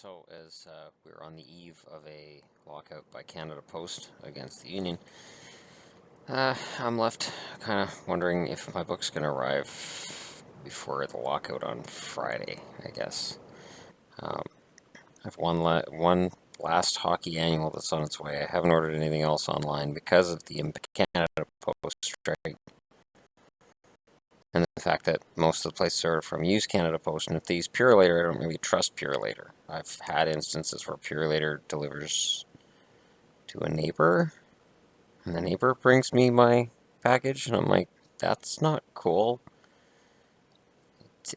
So, as we're on the eve of a lockout by Canada Post against the Union, I'm left kind of wondering if my book's going to arrive before the lockout on Friday, I guess. Um, I've one last hockey annual that's on its way. I haven't ordered anything else online because of the Canada Post strike and the fact that most of the places I order from use Canada Post, and if they use Purolator, I don't really trust Purolator. I've had instances where Purolator delivers to a neighbor, and the neighbor brings me my package, and I'm like, that's not cool.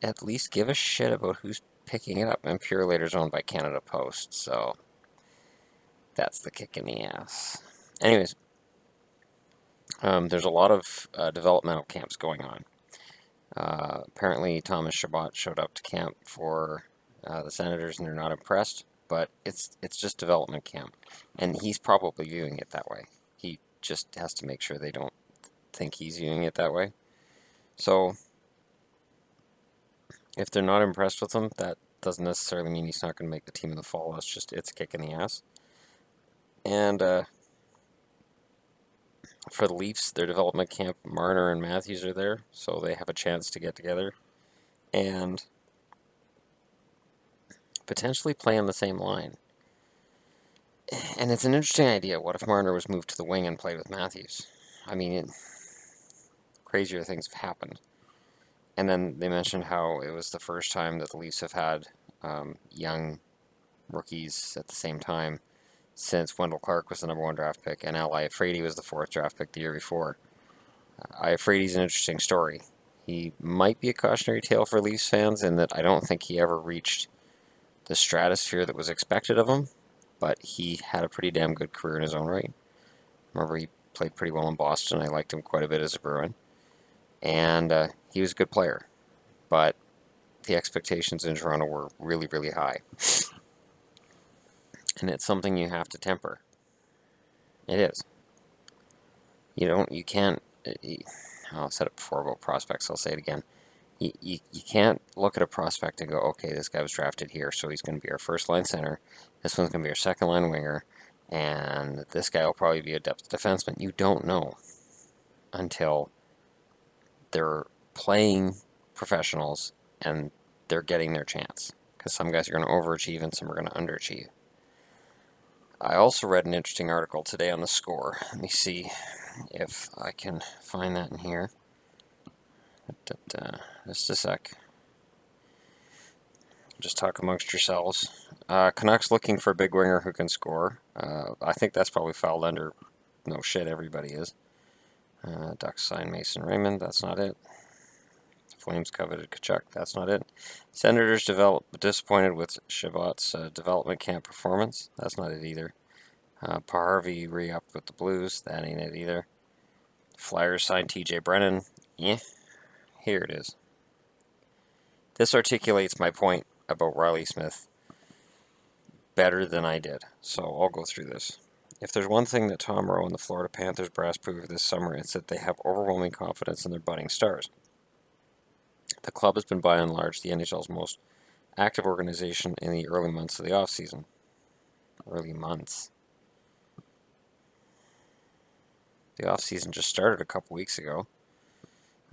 At least give a shit about who's picking it up. And Purolator's owned by Canada Post, so that's the kick in the ass. Anyways, there's a lot of developmental camps going on. Apparently, Thomas Chabot showed up to camp for the Senators, and they're not impressed. But it's just development camp, and he's probably viewing it that way. He just has to make sure they don't think he's viewing it that way. So, if they're not impressed with him, that doesn't necessarily mean he's not going to make the team in the fall. It's a kick in the ass. And for the Leafs, their development camp, Marner and Matthews are there, so they have a chance to get together and potentially play on the same line. And it's an interesting idea. What if Marner was moved to the wing and played with Matthews? I mean, crazier things have happened. And then they mentioned how it was the first time that the Leafs have had young rookies at the same time since Wendell Clark was the #1 draft pick and Al Iafrate was the 4th draft pick the year before. Iafrate's an interesting story. He might be a cautionary tale for Leafs fans in that I don't think he ever reached the stratosphere that was expected of him, but he had a pretty damn good career in his own right. Remember, he played pretty well in Boston. I liked him quite a bit as a Bruin. And he was a good player. But the expectations in Toronto were really, really high. And it's something you have to temper. It is. You can't, I've said it before about prospects, I'll say it again. You can't look at a prospect and go, okay, this guy was drafted here, so he's going to be our first line center. This one's going to be our second line winger. And this guy will probably be a depth defenseman. You don't know until they're playing professionals and they're getting their chance. Because some guys are going to overachieve and some are going to underachieve. I also read an interesting article today on the Score. Let me see if I can find that in here. Just a sec. Just talk amongst yourselves. Canucks looking for a big winger who can score. I think that's probably filed under no shit, everybody is. Ducks signed Mason Raymond, that's not it. Flames coveted Kachuk, that's not it. Senators disappointed with Chabot's development camp performance, that's not it either. Harvey re-upped with the Blues, that ain't it either. Flyers signed TJ Brennan, yeah, here it is. This articulates my point about Riley Smith better than I did, so I'll go through this. If there's one thing that Tom Rowe and the Florida Panthers brass proved this summer, it's that they have overwhelming confidence in their budding stars. The club has been by and large the NHL's most active organization in the early months of the offseason. Early months. The offseason just started a couple weeks ago.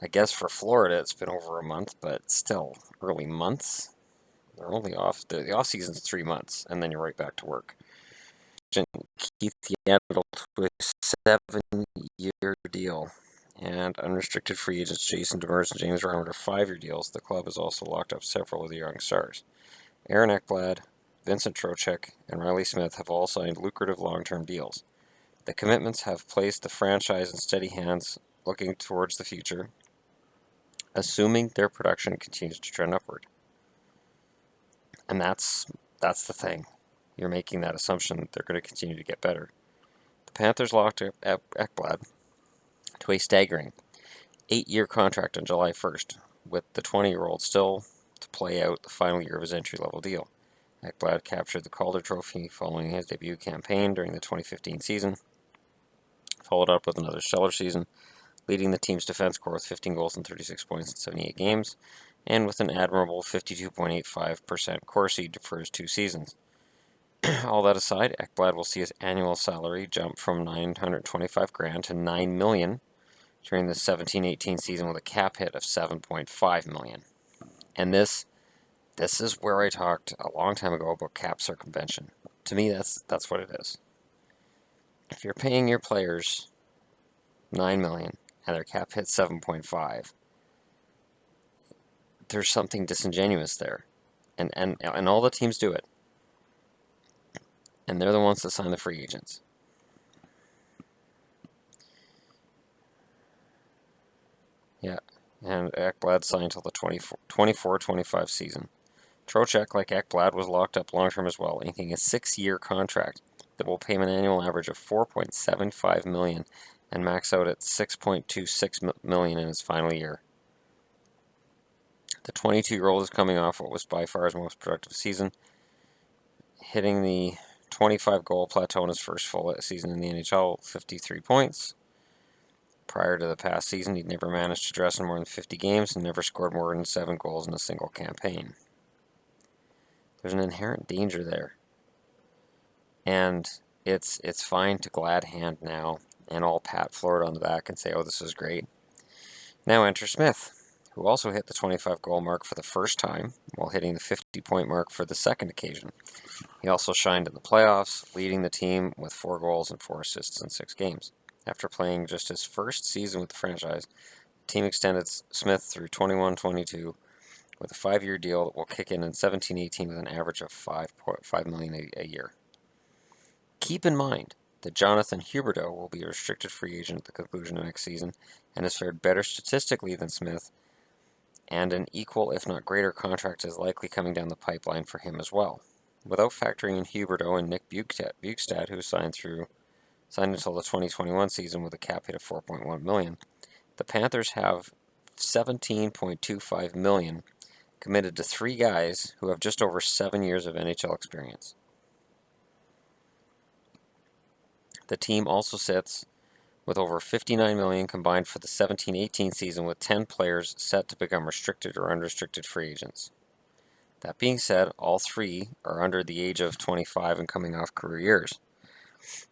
I guess for Florida it's been over a month, but still, early months? They're only off. The offseason's 3 months, and then you're right back to work. Keith Yandel to a 7-year deal. And unrestricted free agents Jason Demers and James Reimer to 5-year deals. The club has also locked up several of the young stars. Aaron Ekblad, Vincent Trocheck, and Riley Smith have all signed lucrative long-term deals. The commitments have placed the franchise in steady hands looking towards the future, assuming their production continues to trend upward. And that's the thing. You're making that assumption that they're going to continue to get better. The Panthers locked up Ekblad to a staggering 8-year contract on July 1st, with the 20-year-old still to play out the final year of his entry-level deal. Ekblad captured the Calder Trophy following his debut campaign during the 2015 season, followed up with another stellar season, leading the team's defense corps with 15 goals and 36 points in 78 games. and with an admirable 52.85% Corsi for his 2 seasons. All that aside, Ekblad will see his annual salary jump from $925,000 to $9 million during the 17-18 season with a cap hit of $7.5 million. And this is where I talked a long time ago about cap circumvention. To me, that's what it is. If you're paying your players $9 million and their cap hits 7.5, there's something disingenuous there. And all the teams do it. And they're the ones that sign the free agents. Yeah. And Ekblad signed until the 24-25 season. Trocheck, like Ekblad, was locked up long-term as well, inking a 6-year contract that will pay him an annual average of $4.75 million and max out at $6.26 million in his final year. The 22-year-old is coming off what was by far his most productive season, hitting the 25-goal plateau in his first full season in the NHL, 53 points. Prior to the past season, he'd never managed to dress in more than 50 games and never scored more than 7 goals in a single campaign. There's an inherent danger there. And it's fine to glad hand now and all pat Florida on the back and say, oh, this is great. Now enter Smith, who also hit the 25-goal mark for the first time while hitting the 50-point mark for the second occasion. He also shined in the playoffs, leading the team with 4 goals and 4 assists in 6 games. After playing just his first season with the franchise, the team extended Smith through 21-22 with a 5-year deal that will kick in 17-18 with an average of $5 million a year. Keep in mind that Jonathan Huberdeau will be a restricted free agent at the conclusion of next season and has fared better statistically than Smith, and an equal, if not greater, contract is likely coming down the pipeline for him as well. Without factoring in Huberdeau and Nick Bjugstad, who signed until the 2021 season with a cap hit of $4.1 million, the Panthers have $17.25 million committed to 3 guys who have just over 7 years of NHL experience. The team also sits with over $59 million combined for the 17-18 season, with 10 players set to become restricted or unrestricted free agents. That being said, all 3 are under the age of 25 and coming off career years.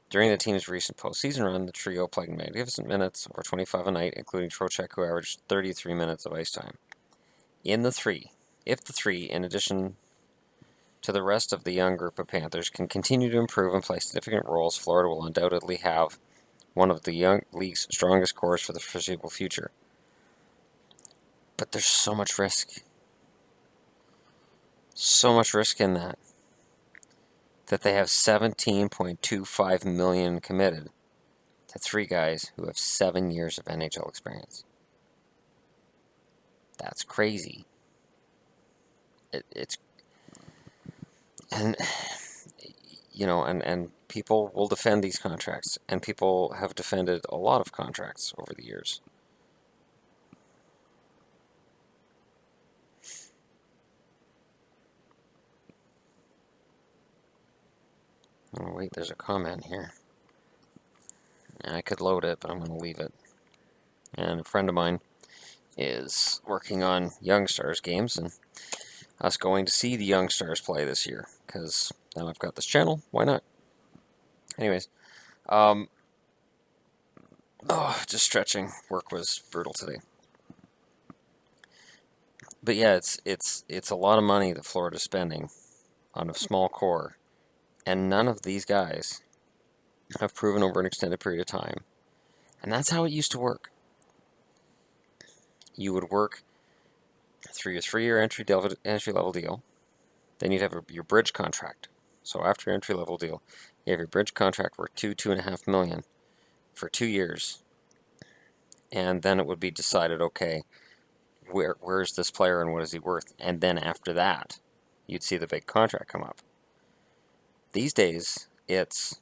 During the team's recent postseason run, the trio played magnificent minutes, over 25 a night, including Trocheck, who averaged 33 minutes of ice time. If the 3, in addition to the rest of the young group of Panthers, can continue to improve and play significant roles, Florida will undoubtedly have one of the young league's strongest cores for the foreseeable future. But there's so much risk. So much risk in that they have $17.25 million committed to 3 guys who have 7 years of NHL experience. That's crazy. It's and and people will defend these contracts, and people have defended a lot of contracts over the years. Oh, wait, there's a comment here. I could load it, but I'm going to leave it. And a friend of mine is working on Young Stars games, and us going to see the Young Stars play this year, because now I've got this channel, why not? Anyways, just stretching. Work was brutal today. But yeah, it's a lot of money that Florida's spending on a small core, and none of these guys have proven over an extended period of time. And that's how it used to work. You would work through your 3-year entry level deal. Then you'd have your bridge contract. So after your entry level deal, you have your bridge contract worth $2.5 million for 2 years. And then it would be decided, okay, where's this player and what is he worth? And then after that, you'd see the big contract come up. These days, it's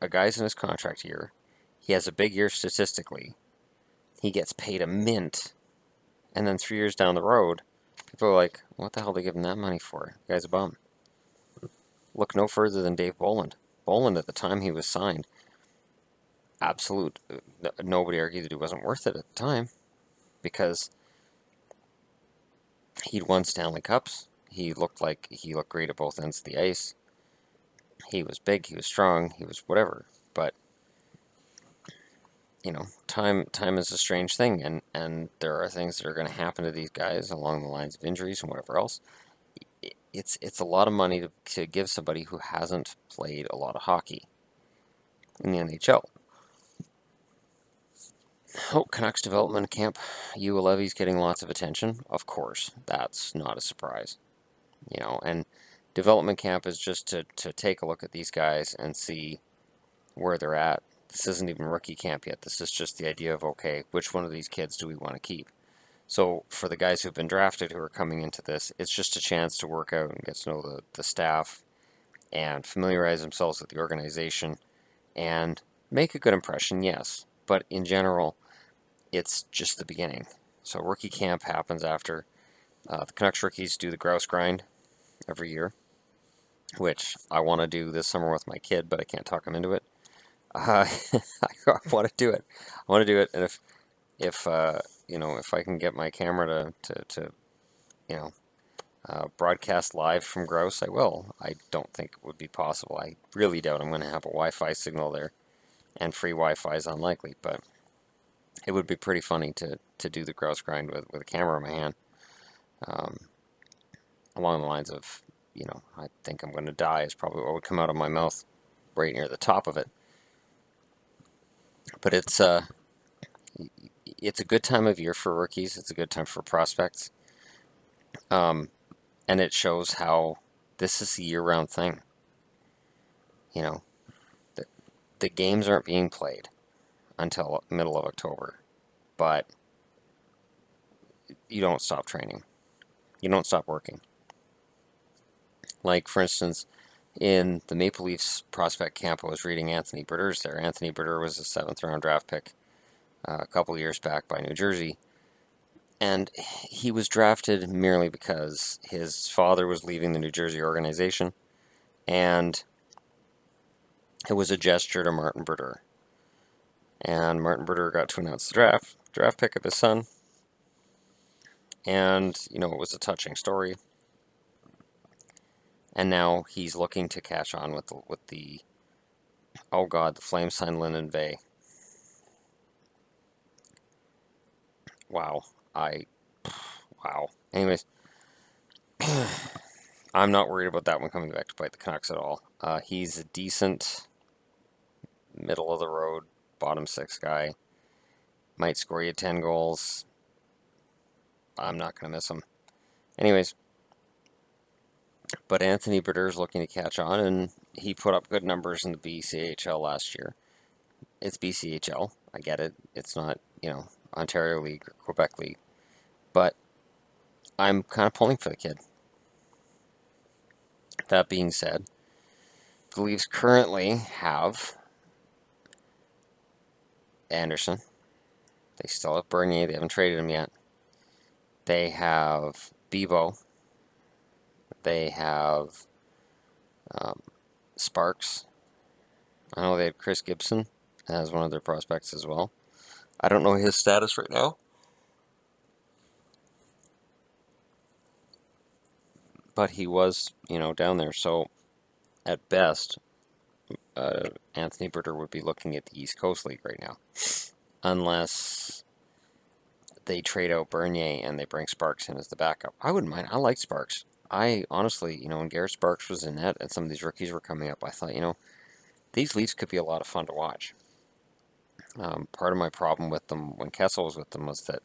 a guy's in his contract year. He has a big year statistically. He gets paid a mint. And then 3 years down the road, people are like, what the hell are they giving that money for? The guy's a bum. Look no further than Dave Bolland. Bolland, at the time he was signed, nobody argued that he wasn't worth it at the time, because He'd won Stanley Cups. He looked great at both ends of the ice. He was big, he was strong, he was whatever. But time is a strange thing, and there are things that are going to happen to these guys along the lines of injuries and whatever else. It's a lot of money to give somebody who hasn't played a lot of hockey in the NHL. Oh, Canucks development camp. U11's getting lots of attention. Of course, that's not a surprise. And development camp is just to take a look at these guys and see where they're at. This isn't even rookie camp yet. This is just the idea of, okay, which one of these kids do we want to keep? So for the guys who've been drafted who are coming into this, it's just a chance to work out and get to know the staff and familiarize themselves with the organization and make a good impression, yes. But in general, it's just the beginning. So rookie camp happens after. The Canucks rookies do the grouse grind every year, which I want to do this summer with my kid, but I can't talk him into it. I want to do it. I want to do it, and if I can get my camera to broadcast live from Grouse, I will. I don't think it would be possible. I really doubt I'm going to have a Wi-Fi signal there, and free Wi-Fi is unlikely, but it would be pretty funny to do the Grouse grind with a camera in my hand, along the lines of, I think I'm going to die is probably what would come out of my mouth right near the top of it. But it's a good time of year for rookies. It's a good time for prospects. And it shows how this is a year-round thing. The games aren't being played until middle of October, but you don't stop training. You don't stop working. Like, for instance, in the Maple Leafs prospect camp, I was reading Anthony Berder's there. Anthony Berder was a 7th-round draft pick a couple years back by New Jersey. And he was drafted merely because his father was leaving the New Jersey organization, and it was a gesture to Martin Berder. And Martin Berder got to announce the draft pick of his son. And, it was a touching story. And now he's looking to catch on with the oh God, the Flames signed Lyndon Bay. Wow. Wow. Anyways, I'm not worried about that one coming back to bite the Canucks at all. He's a decent, middle of the road, bottom 6 guy. Might score you 10 goals. I'm not going to miss him. Anyways, but Anthony Berder's looking to catch on, and he put up good numbers in the BCHL last year. It's BCHL. I get it. It's not, Ontario League or Quebec League. But I'm kind of pulling for the kid. That being said, the Leafs currently have Anderson. They still have Bernier. They haven't traded him yet. They have Bebo. They have Sparks. I know they had Chris Gibson as one of their prospects as well. I don't know his status right now, but he was, down there. So at best, Anthony Berder would be looking at the East Coast League right now, unless they trade out Bernier and they bring Sparks in as the backup. I wouldn't mind. I like Sparks. I honestly, when Garrett Sparks was in net and some of these rookies were coming up, I thought, these Leafs could be a lot of fun to watch. Part of my problem with them when Kessel was with them was that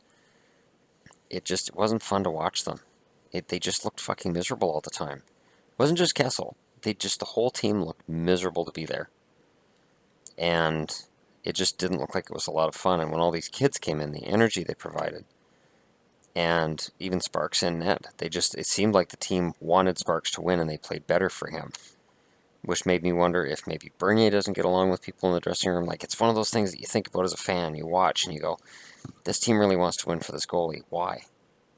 it wasn't fun to watch them. They just looked fucking miserable all the time. It wasn't just Kessel. The whole team looked miserable to be there. And it just didn't look like it was a lot of fun. And when all these kids came in, the energy they provided, and even Sparks in net, it seemed like the team wanted Sparks to win and they played better for him. Which made me wonder if maybe Bernier doesn't get along with people in the dressing room. Like, it's one of those things that you think about as a fan. You watch and you go, this team really wants to win for this goalie. Why?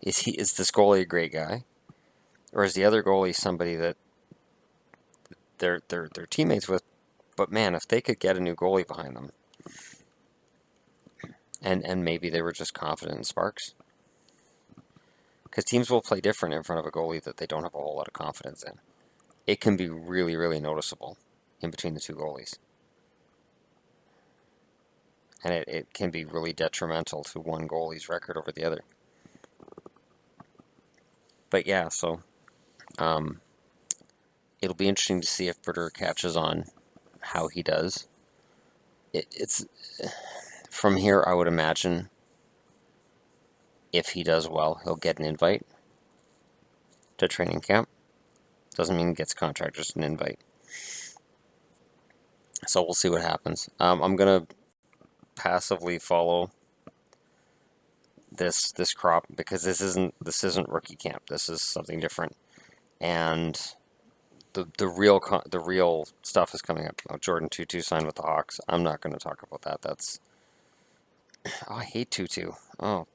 Is this goalie a great guy? Or is the other goalie somebody that they're teammates with? But man, if they could get a new goalie behind them, and maybe they were just confident in Sparks. Because teams will play different in front of a goalie that they don't have a whole lot of confidence in. It can be really, really noticeable in between the two goalies. And it can be really detrimental to one goalie's record over the other. But yeah, so it'll be interesting to see if Brodeur catches on how he does. It's from here, I would imagine if he does well, he'll get an invite to training camp. Doesn't mean he gets a contract, just an invite. So we'll see what happens. I'm gonna passively follow this crop because this isn't rookie camp. This is something different, and the real stuff is coming up. Oh, Jordan Tutu signed with the Hawks. I'm not going to talk about that. That's I hate Tutu. Oh,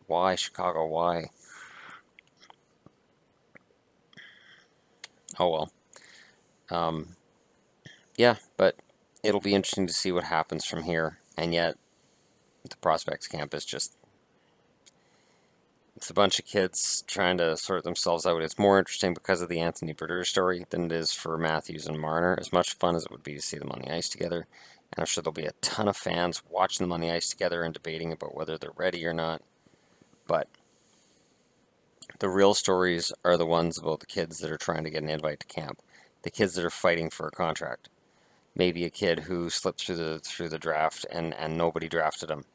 why Chicago? Why? Oh well. Yeah, but it'll be interesting to see what happens from here. And yet, the prospects camp is just it's a bunch of kids trying to sort themselves out. It's more interesting because of the Anthony Brodeur story than it is for Matthews and Marner. As much fun as it would be to see them on the ice together, and I'm sure there'll be a ton of fans watching them on the ice together and debating about whether they're ready or not. But the real stories are the ones about the kids that are trying to get an invite to camp, the kids that are fighting for a contract. Maybe a kid who slipped through the draft and nobody drafted him.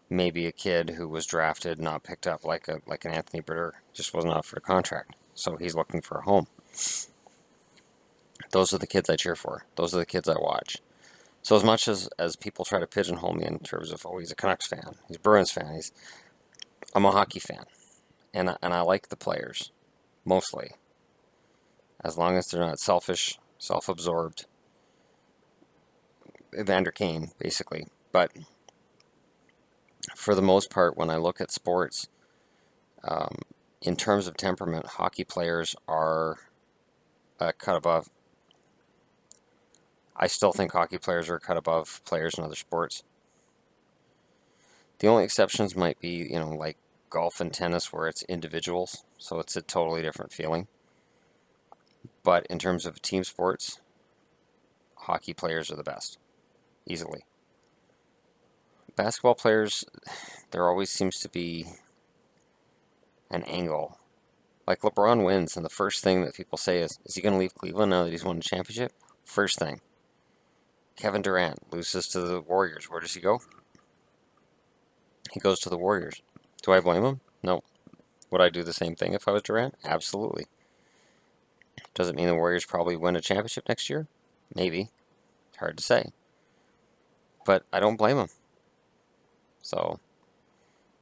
Maybe a kid who was drafted, not picked up, like an Anthony Brodeur, just wasn't offered a contract, so he's looking for a home. Those are the kids I cheer for. Those are the kids I watch. So as much as people try to pigeonhole me in terms of, oh, he's a Canucks fan, he's a Bruins fan, I'm a hockey fan, and I like the players mostly, as long as they're not selfish, self-absorbed. Evander Kane, basically, but for the most part, when I look at sports, in terms of temperament, hockey players are a cut above. I still think hockey players are a cut above players in other sports. The only exceptions might be, like golf and tennis where it's individuals, so it's a totally different feeling. But in terms of team sports, hockey players are the best, easily. Basketball players, there always seems to be an angle. Like LeBron wins, and the first thing that people say is he going to leave Cleveland now that he's won a championship? First thing. Kevin Durant loses to the Warriors. Where does he go? He goes to the Warriors. Do I blame him? No. Would I do the same thing if I was Durant? Absolutely. Does it mean the Warriors probably win a championship next year? Maybe. Hard to say. But I don't blame him. So,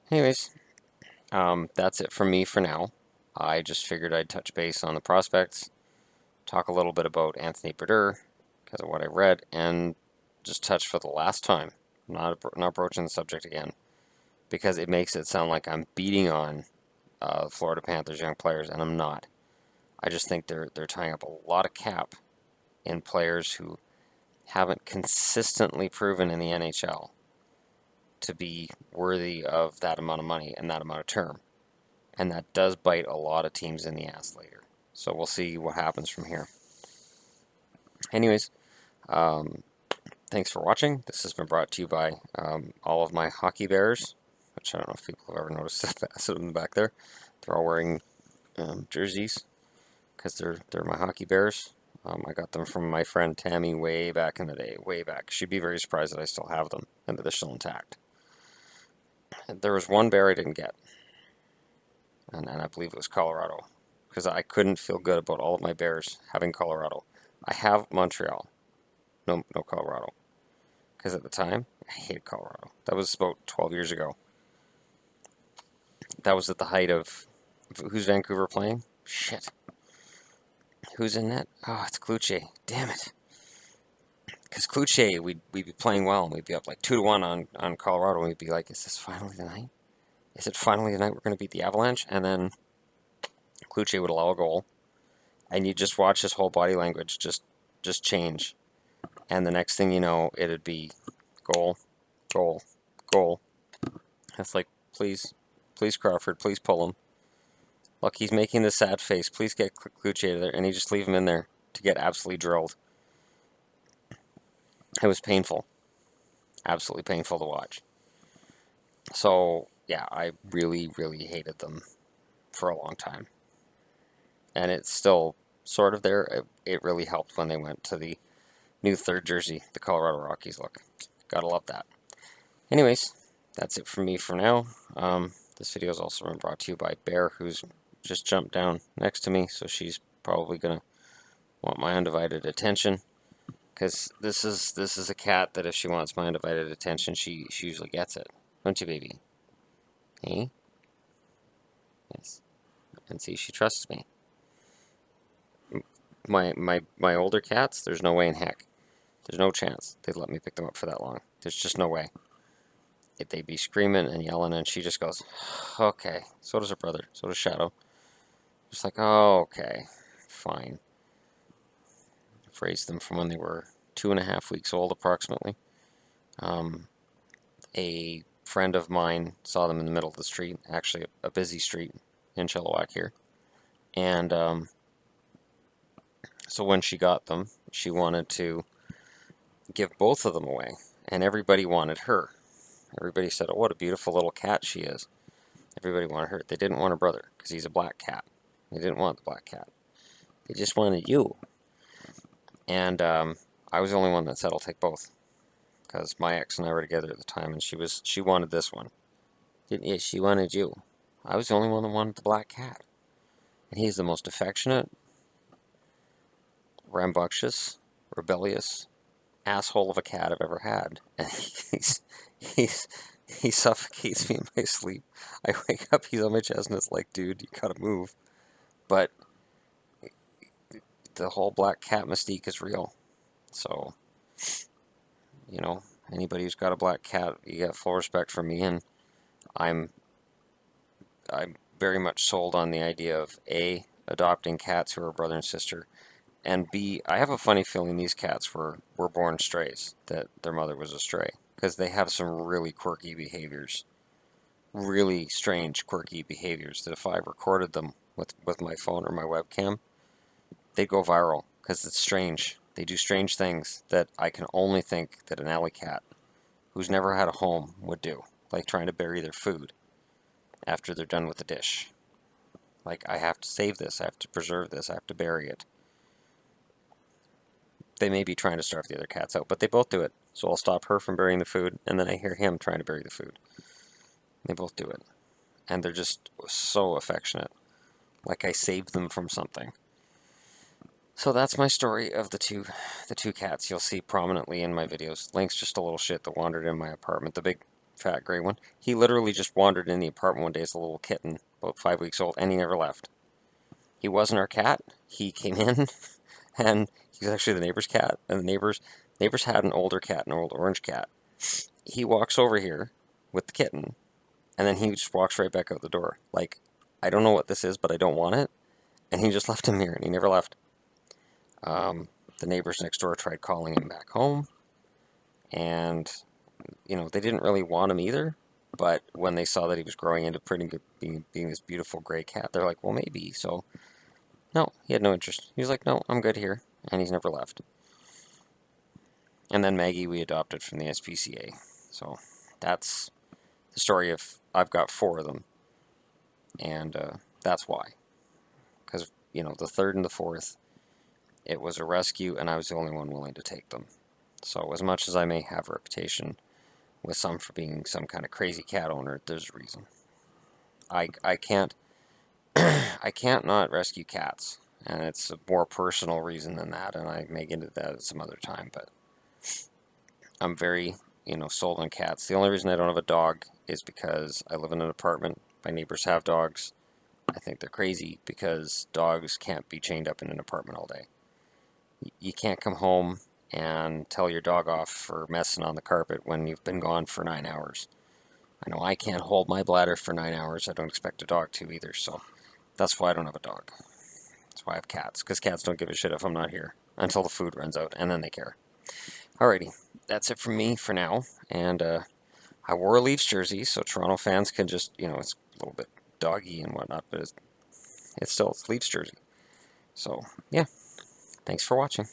anyways, that's it from me for now. I just figured I'd touch base on the prospects, talk a little bit about Anthony Brodeur because of what I read, and just touch for the last time, not broaching the subject again, because it makes it sound like I'm beating on Florida Panthers young players, and I'm not. I just think they're tying up a lot of cap in players who haven't consistently proven in the NHL to be worthy of that amount of money and that amount of term. And that does bite a lot of teams in the ass later. So we'll see what happens from here. Anyways, thanks for watching. This has been brought to you by all of my hockey bears, which I don't know if people have ever noticed the facet in the back there. They're all wearing jerseys because they're my hockey bears. I got them from my friend Tammy way back in the day, way back. She'd be very surprised that I still have them and that they're still intact. There was one bear I didn't get, and I believe it was Colorado, because I couldn't feel good about all of my bears having Colorado. I have Montreal, no Colorado, because at the time, I hated Colorado. That was about 12 years ago. That was at the height of, who's Vancouver playing? Shit. Who's in net? Oh, it's Cloutier. Damn it. Because Cloutier, we'd be playing well, and we'd be up like 2-1 on Colorado, and we'd be like, is this finally the night? Is it finally the night we're going to beat the Avalanche? And then Cloutier would allow a goal, and you just watch his whole body language just change. And the next thing you know, it'd be goal, goal, goal. It's like, please Crawford, please pull him. Look, he's making this sad face. Please get Kluchi out of there. And he just leave him in there to get absolutely drilled. It was painful. Absolutely painful to watch. So, yeah, I really, really hated them for a long time. And it's still sort of there. It really helped when they went to the new third jersey, the Colorado Rockies look. Gotta love that. Anyways, that's it from me for now. This video is also been brought to you by Bear, who's just jumped down next to me, so she's probably gonna want my undivided attention. Because this is a cat that if she wants my undivided attention, she usually gets it. Don't you, baby? Hey? Yes. And see, she trusts me. My older cats, there's no way in heck. There's no chance they'd let me pick them up for that long. There's just no way. They'd be screaming and yelling, and she just goes, okay. So does her brother. So does Shadow. Just like, oh, okay. Fine. I've raised them from when they were 2.5 weeks old, approximately. A friend of mine saw them in the middle of the street, actually a busy street in Chilliwack here. And so when she got them, she wanted to give both of them away, and everybody wanted her. Everybody said, oh, what a beautiful little cat she is. Everybody wanted her. They didn't want her brother, because he's a black cat. They didn't want the black cat. They just wanted you. And I was the only one that said, I'll take both. Because my ex and I were together at the time, and she wanted this one. Yeah, she wanted you. I was the only one that wanted the black cat. And he's the most affectionate, rambunctious, rebellious asshole of a cat I've ever had. And he suffocates me in my sleep. I wake up, he's on my chest, and it's like, dude, you gotta move. But the whole black cat mystique is real. So, you know, anybody who's got a black cat, you got full respect for me, and I'm very much sold on the idea of A, adopting cats who are brother and sister, and B, I have a funny feeling these cats were born strays, that their mother was a stray, because they have some really quirky behaviors, really strange, quirky behaviors that if I recorded them with my phone or my webcam, they'd go viral, because it's strange. They do strange things that I can only think that an alley cat who's never had a home would do, like trying to bury their food after they're done with the dish. Like, I have to save this, I have to preserve this, I have to bury it. They may be trying to starve the other cats out, but they both do it. So I'll stop her from burying the food, and then I hear him trying to bury the food. They both do it. And they're just so affectionate. Like I saved them from something. So that's my story of the two cats you'll see prominently in my videos. Link's just a little shit that wandered in my apartment, the big fat gray one. He literally just wandered in the apartment one day as a little kitten, about 5 weeks old, and he never left. He wasn't our cat. He came in, and he's actually the neighbor's cat, and the neighbors had an older cat, an old orange cat. He walks over here with the kitten, and then he just walks right back out the door. Like, I don't know what this is, but I don't want it. And he just left him here, and he never left. The neighbors next door tried calling him back home, and, you know, they didn't really want him either. But when they saw that he was growing into pretty good, being this beautiful gray cat, they're like, well, maybe. So, no, he had no interest. He was like, no, I'm good here, and he's never left. And then Maggie we adopted from the SPCA. So that's the story of, I've got 4 of them. And that's why. Because, you know, the third and the fourth, it was a rescue, and I was the only one willing to take them. So as much as I may have a reputation with some for being some kind of crazy cat owner, there's a reason. I can't I can't not rescue cats, and it's a more personal reason than that, and I may get into that at some other time, but I'm very, you know, sold on cats. The only reason I don't have a dog is because I live in an apartment. My neighbors have dogs. I think they're crazy because dogs can't be chained up in an apartment all day. You can't come home and tell your dog off for messing on the carpet when you've been gone for 9 hours. I know I can't hold my bladder for 9 hours. I don't expect a dog to either, so that's why I don't have a dog. That's why I have cats, because cats don't give a shit if I'm not here until the food runs out, and then they care. Alrighty, that's it from me for now, and I wore a Leafs jersey, so Toronto fans can just, you know, it's a little bit doggy and whatnot, but It's still a Leafs jersey. So, yeah. Thanks for watching.